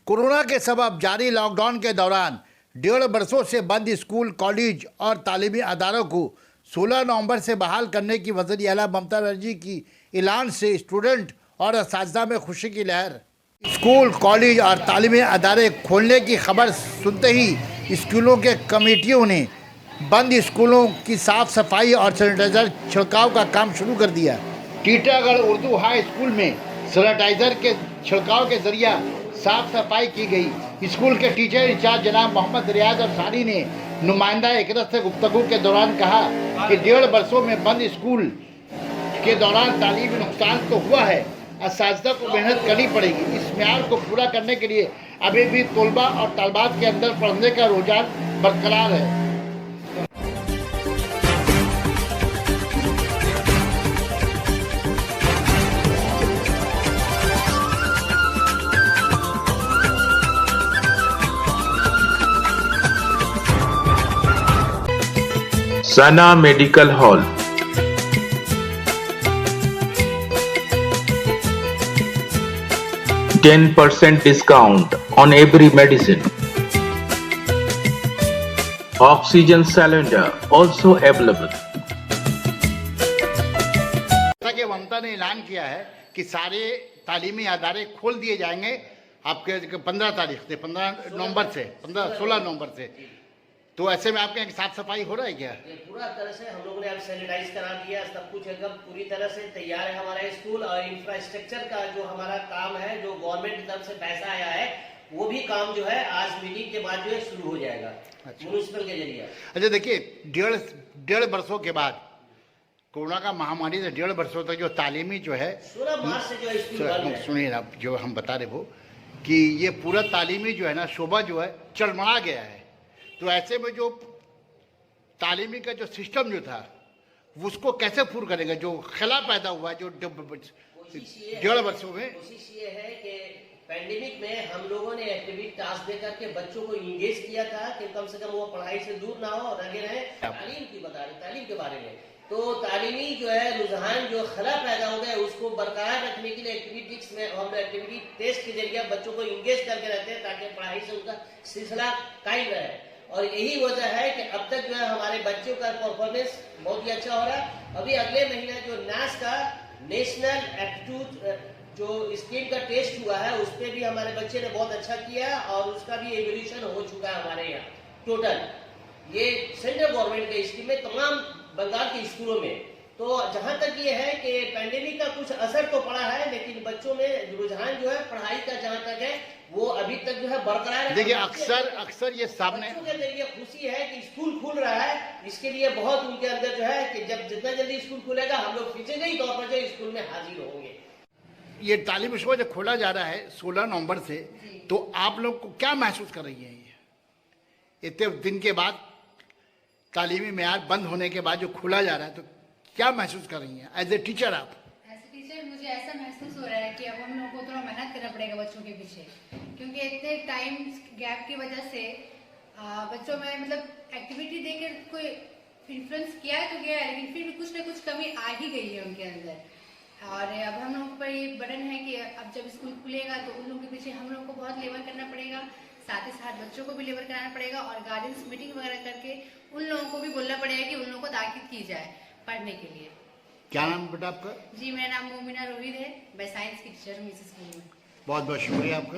Corona के सबब जारी लॉकडाउन के दौरान 1.5 वर्षों से बंद स्कूल, कॉलेज और तालीमी अदारों को 16 नवंबर से बहाल करने की वज़ीर आला ममता बनर्जी की ऐलान से स्टूडेंट और असातिज़ा में खुशी की लहर। स्कूल, कॉलेज और तालीमी अदारे खोलने की खबर सुनते ही स्कूलों के कमेटियों ने बंद स्कूलों की साफ सफाई और सैनिटाइजर छिड़काव का काम शुरू कर दिया। टीटागढ़ उर्दू हाई स्कूल में सैनिटाइजर के छिड़काव के जरिए साफ सफाई की गई। स्कूल के टीचर इंचार्ज जनाब मोहम्मद रियाज अफसारी ने नुमाइंदा एकरत से गुफ्तगू के दौरान कहा कि 1.5 वर्षों में बंद स्कूल के दौरान तालीमी नुकसान तो हुआ है, असातिज़ा को मेहनत करनी पड़ेगी। इस म्यार को पूरा करने के लिए अभी भी तलबा और तलबात के अंदर पढ़ने का रुझान बरकरार है। Sana Medical Hall, 10% discount on every medicine. Oxygen cylinder also available. जैसा कि ममता ने ऐलान किया है कि सारे तालीमी अदारे खोल दिए जाएंगे आपके 15 तारीख से, 15 नवंबर से, 16 नवंबर से, तो ऐसे में आपके यहाँ साफ सफाई हो रहा है क्या? पूरा तरह से हम लोगों ने अब सैनिटाइज करा दिया, सब कुछ एकदम पूरी तरह से तैयार है हमारा स्कूल। और इंफ्रास्ट्रक्चर का जो हमारा काम है, जो गवर्नमेंट की तरफ से पैसा आया है, वो भी काम जो है आज मीटिंग के बाद जो है शुरू हो जाएगा म्युनिसिपल के जरिए। अच्छा, देखिए 1.5 वर्षों के बाद कोरोना का महामारी से 1.5 वर्षों तक जो तालीमी जो है 16 मार्च से जो स्कूल बंद है। सुनिए ना, जो हम बता रहे वो कि ये पूरा तालीमी जो है ना शोभा जो है चरमरा गया है। तो ऐसे में जो तालीमी का जो सिस्टम जो था उसको कैसे पूरा करेंगे? जो खला पैदा हुआ है जो 1.5 वर्षों में। कोशिश ये है कि पैंडेमिक में हम लोगों ने एक्टिविटी टास्क दे करके बच्चों को इंगेज किया था कि कम से कम वो पढ़ाई से दूर ना हो और लगे रहे तालीम की बता रहे तालीम के बारे में। तो तालीमी जो है रुझान जो खला पैदा हो गया उसको बरकरार रखने के लिए एक्टिविटीज में हम एक्टिविटी टेस्ट के जरिए बच्चों को इंगेज करके रहते हैं ताकि पढ़ाई से उनका सिलसिला कायम रहे। और यही वजह है कि अब तक जो है हमारे बच्चों का परफॉर्मेंस बहुत ही अच्छा हो रहा है। अभी अगले महीने जो नास का नेशनल एप्टीट्यूड जो स्कीम का टेस्ट हुआ है उस पर भी हमारे बच्चे ने बहुत अच्छा किया और उसका भी एवोल्यूशन हो चुका है हमारे यहाँ। टोटल ये सेंट्रल गवर्नमेंट के स्कीम में तमाम बंगाल के स्कूलों में। तो जहां तक ये है कि पैंडेमिक का कुछ असर तो पड़ा है, लेकिन बच्चों में रुझान जो है पढ़ाई का जहां तक है वो अभी तक जो है बरकरार है। देखिए अक्सर ये सामने के जरिए खुशी है कि स्कूल खुल रहा है, इसके लिए बहुत उनके अंदर जो है कि जब जितना जल्दी स्कूल खुलेगा हम लोग फिजिकली तौर पर जो स्कूल में हाजिर होंगे। ये तालीमी शोबा जो खोला जा रहा है 16 नवंबर से, तो आप लोग को क्या महसूस कर रही है? इतने दिन के बाद तालीमी मेयार बंद होने के बाद जो खोला जा रहा है, तो क्या महसूस कर रही हैं एज ए टीचर? आप एज ए टीचर मुझे ऐसा महसूस हो रहा है कि अब हम लोगों को थोड़ा मेहनत करना पड़ेगा बच्चों के पीछे, क्योंकि इतने टाइम गैप की वजह से बच्चों में मतलब एक्टिविटी देकर कोई इन्फ्लुएंस किया है तो किया है, लेकिन फिर भी कुछ ना कुछ कमी आ ही गई है उनके अंदर। और अब हम लोगों पर ये बर्डन है कि अब जब स्कूल खुलेगा तो उन लोगों के पीछे हम लोगों को बहुत लेबर करना पड़ेगा, साथ ही साथ बच्चों को भी लेबर कराना पड़ेगा और गार्जियंस मीटिंग वगैरह करके उन लोगों को भी बोलना पड़ेगा कि उन लोगों को ताकीद की जाए पढ़ने के लिए। क्या नाम बेटा आपका? जी, मेरा नाम मोमिना रोहित है, मैं साइंस की टीचर हूँ इस स्कूल में। बहुत बहुत शुक्रिया आपका।